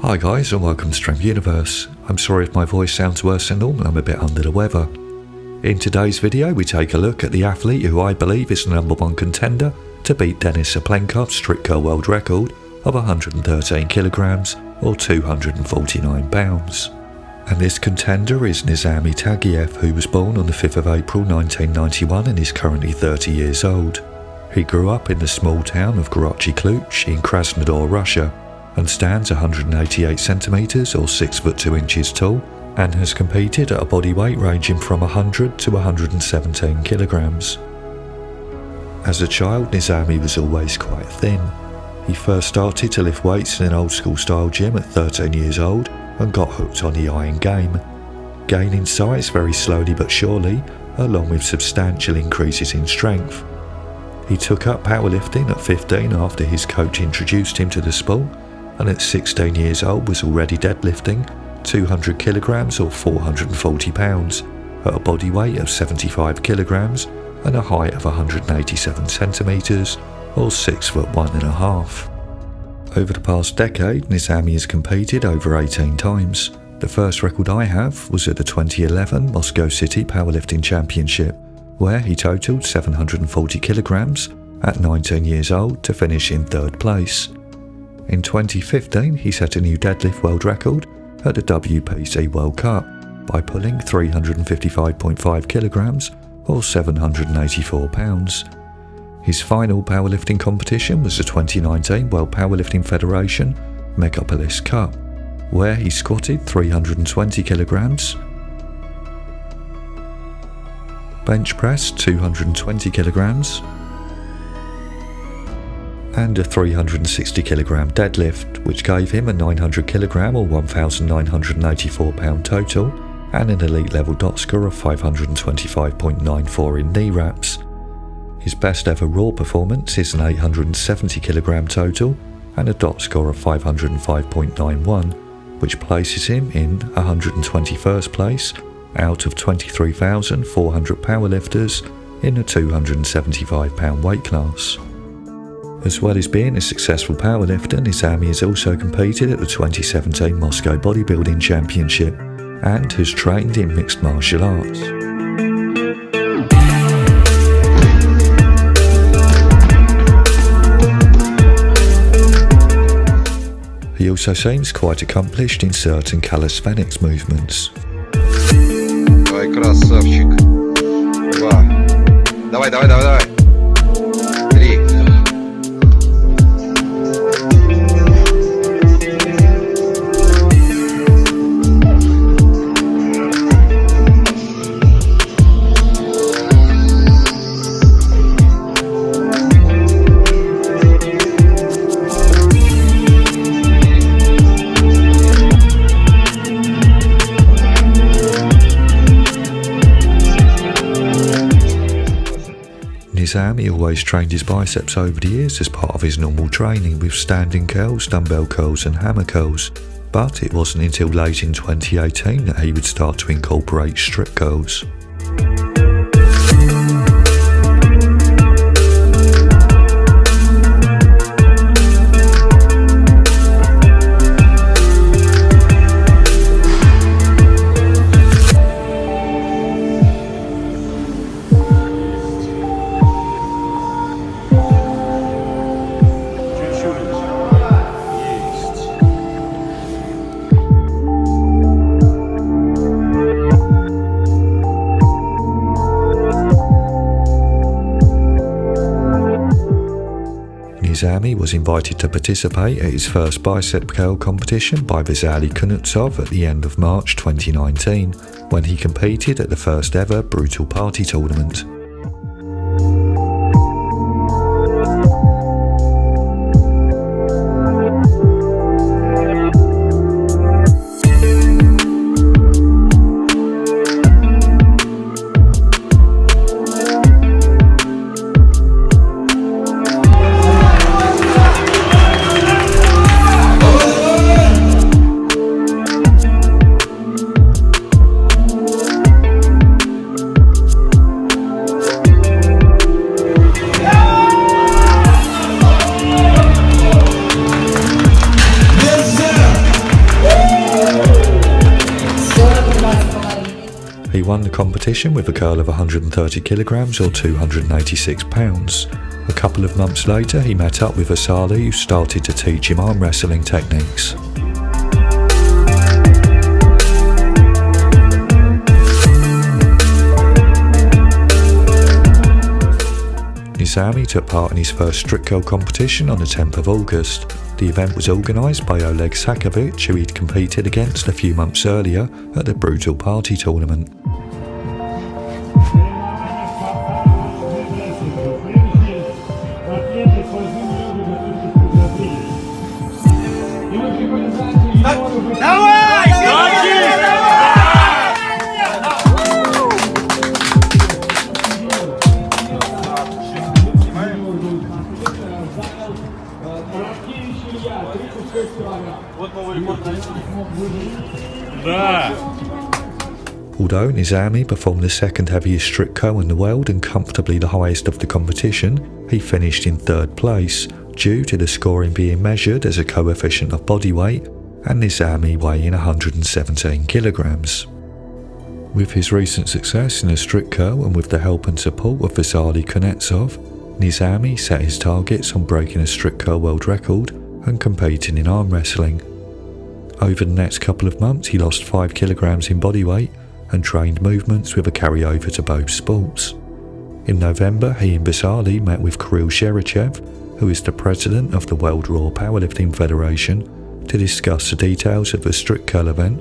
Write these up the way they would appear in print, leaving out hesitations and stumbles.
Hi guys and welcome to Strength Universe. I'm sorry if my voice sounds worse than normal, I'm a bit under the weather. In today's video we take a look at the athlete who I believe is the #1 contender to beat Denis Cyplenkov's strict curl world record of 113 kilograms or 249 pounds. And this contender is Nizami Tagiev, who was born on the 5th of April 1991 and is currently 30 years old. He grew up in the small town of Gorochi Kluch in Krasnodar, Russia, and stands 188 centimeters or 6 foot 2 inches tall, and has competed at a body weight ranging from 100 to 117 kilograms. As a child, Nizami was always quite thin. He first started to lift weights in an old school style gym at 13 years old and got hooked on the iron game, gaining size very slowly but surely, along with substantial increases in strength. He took up powerlifting at 15 after his coach introduced him to the sport, and at 16 years old was already deadlifting 200 kilograms or 440 pounds at a body weight of 75 kilograms and a height of 187 centimeters or 6 foot 1.5. Over the past decade, Nizami has competed over 18 times. The first record I have was at the 2011 Moscow City Powerlifting Championship, where he totaled 740 kilograms at 19 years old to finish in 3rd place. In 2015, he set a new deadlift world record at the WPC World Cup by pulling 355.5 kilograms or 784 pounds. His final powerlifting competition was the 2019 World Powerlifting Federation Megapolis Cup, where he squatted 320 kilograms, bench pressed 220 kilograms, and a 360 kilogram deadlift, which gave him a 900 kilogram or 1,984 pound total and an elite level dot score of 525.94 in knee wraps. His best ever raw performance is an 870 kilogram total and a dot score of 505.91, which places him in 121st place out of 23,400 powerlifters in the 275 pound weight class. As well as being a successful powerlifter, Nizami has also competed at the 2017 Moscow Bodybuilding Championship and has trained in mixed martial arts. He also seems quite accomplished in certain calisthenics movements. Давай, красавчик. 2. Давай. 3. Nizami always trained his biceps over the years as part of his normal training with standing curls, dumbbell curls and hammer curls, but it wasn't until late in 2018 that he would start to incorporate strict curls. Nizami was invited to participate at his first bicep curl competition by Vitaly Kuznetsov at the end of March 2019, when he competed at the first ever Brutal Party tournament. won the competition with a curl of 130 kilograms or 286 pounds. A couple of months later, he met up with Vasily, who started to teach him arm wrestling techniques. Nizami took part in his first strict curl competition on the 10th of August. The event was organised by Oleg Sakovich, who he'd competed against a few months earlier at the Brutal Party tournament. Although Nizami performed the second heaviest strict curl in the world and comfortably the highest of the competition, he finished in third place, due to the scoring being measured as a coefficient of body weight and Nizami weighing 117 kilograms. With his recent success in the strict curl and with the help and support of Vasily Kunetsov, Nizami set his targets on breaking a strict curl world record and competing in arm wrestling. Over the next couple of months, he lost 5 kilograms in body weight and trained movements with a carryover to both sports. In November, he and Vasily met with Kirill Sherachev, who is the president of the World Raw Powerlifting Federation, to discuss the details of the strict curl event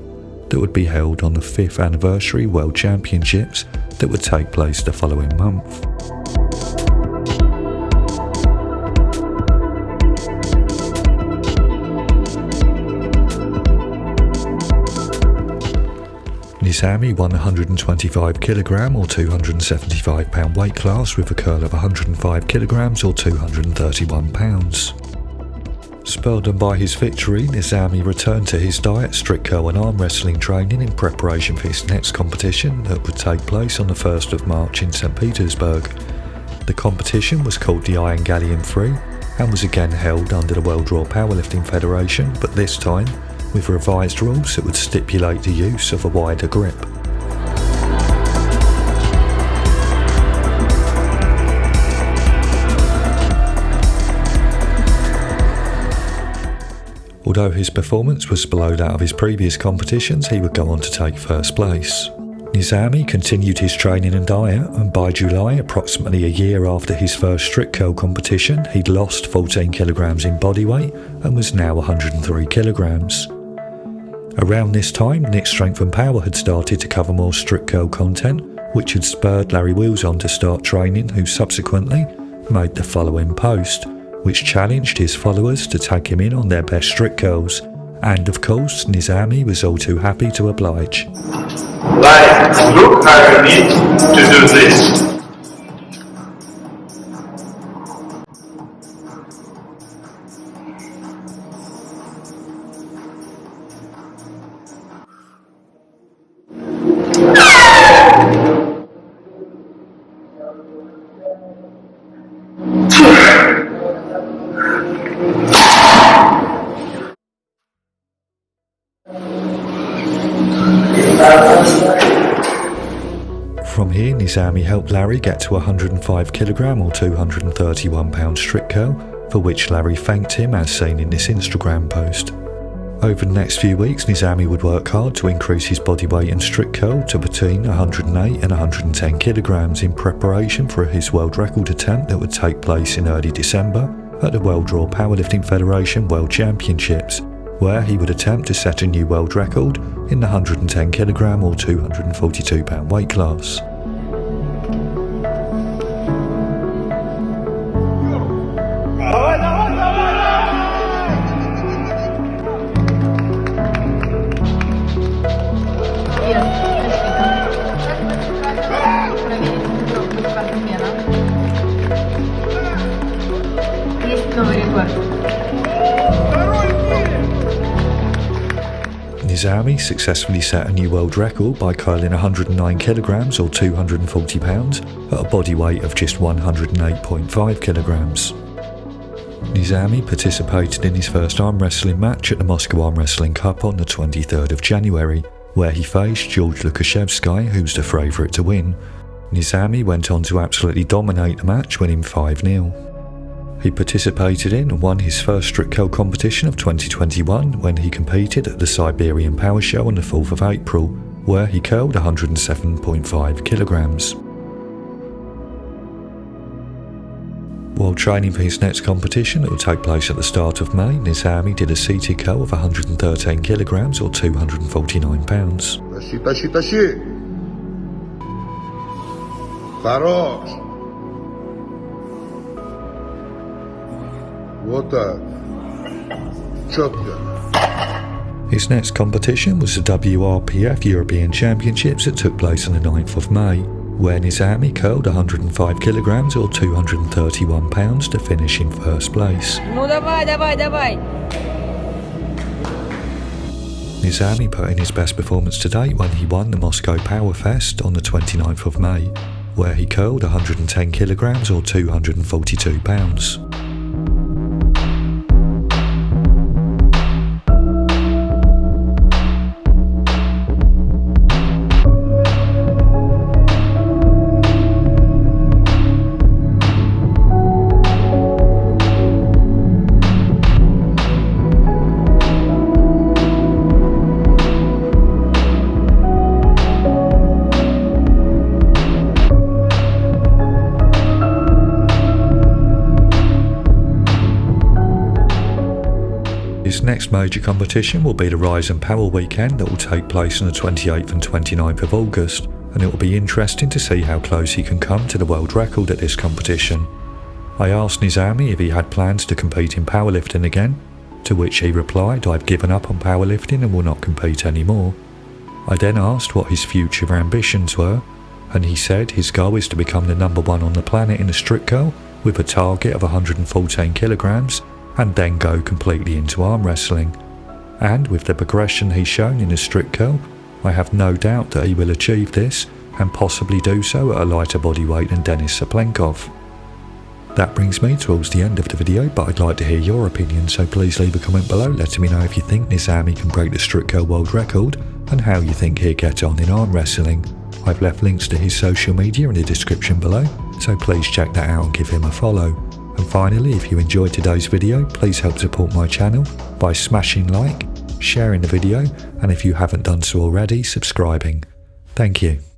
that would be held on the 5th anniversary World Championships that would take place the following month. Nizami won 125 kg or 275 pound weight class with a curl of 105 kg or 231 pounds. Spurred on by his victory, Nizami returned to his diet, strict curl and arm wrestling training in preparation for his next competition that would take place on the 1st of March in St. Petersburg. The competition was called the Iron Galleon 3 and was again held under the World Raw Powerlifting Federation, but this time with revised rules that would stipulate the use of a wider grip. Although his performance was below that of his previous competitions, he would go on to take first place. Nizami continued his training and diet, and by July, approximately a year after his first strict curl competition, he'd lost 14 kilograms in body weight and was now 103 kilograms. Around this time, sStrengthandPower had started to cover more strict curl content, which had spurred Larry Wheels on to start training, who subsequently made the following post, which challenged his followers to tag him in on their best strict curls, and of course Nizami was all too happy to oblige. Like, look how you need to do this. From here, Nizami helped Larry get to 105 kg or 231 pound strict curl, for which Larry thanked him as seen in this Instagram post. Over the next few weeks, Nizami would work hard to increase his body weight and strict curl to between 108 and 110 kilograms in preparation for his world record attempt that would take place in early December at the World Raw Powerlifting Federation World Championships, where he would attempt to set a new world record in the 110 kg or 242 pound weight class. Nizami successfully set a new world record by curling 109 kilograms or 240 pounds at a body weight of just 108.5 kilograms. Nizami participated in his first arm wrestling match at the Moscow Arm Wrestling Cup on the 23rd of January, where he faced George Lukashevsky, who's the favourite to win. Nizami went on to absolutely dominate the match, winning 5-0. He participated in and won his first Strict competition of 2021 when he competed at the Siberian Power Show on the 4th of April, where he curled 107.5 kilograms. While training for his next competition that will take place at the start of May, Nizami did a seated curl of 113 kilograms or 249 pounds. Тащи. Хорош. Вот так. Четко. His next competition was the WRPF European Championships that took place on the 9th of May, where Nizami curled 105 kilograms or 231 pounds to finish in first place. Ну давай. Nizami put in his best performance to date when he won the Moscow Power Fest on the 29th of May, where he curled 110 kilograms or 242 pounds. His next major competition will be the Rise and Power weekend that will take place on the 28th and 29th of August, and it will be interesting to see how close he can come to the world record at this competition. I asked Nizami if he had plans to compete in powerlifting again, to which he replied, "I've given up on powerlifting and will not compete anymore." I then asked what his future ambitions were, and he said his goal is to become the #1 on the planet in the strict curl with a target of 114 kilograms and then go completely into arm wrestling. And with the progression he's shown in the strict curl, I have no doubt that he will achieve this and possibly do so at a lighter body weight than Denis Cyplenkov. That brings me towards the end of the video, but I'd like to hear your opinion, so please leave a comment below letting me know if you think Nizami can break the strict curl world record and how you think he'll get on in arm wrestling. I've left links to his social media in the description below, so please check that out and give him a follow. And finally, if you enjoyed today's video, please help support my channel by smashing like, sharing the video, and if you haven't done so already, subscribing. Thank you.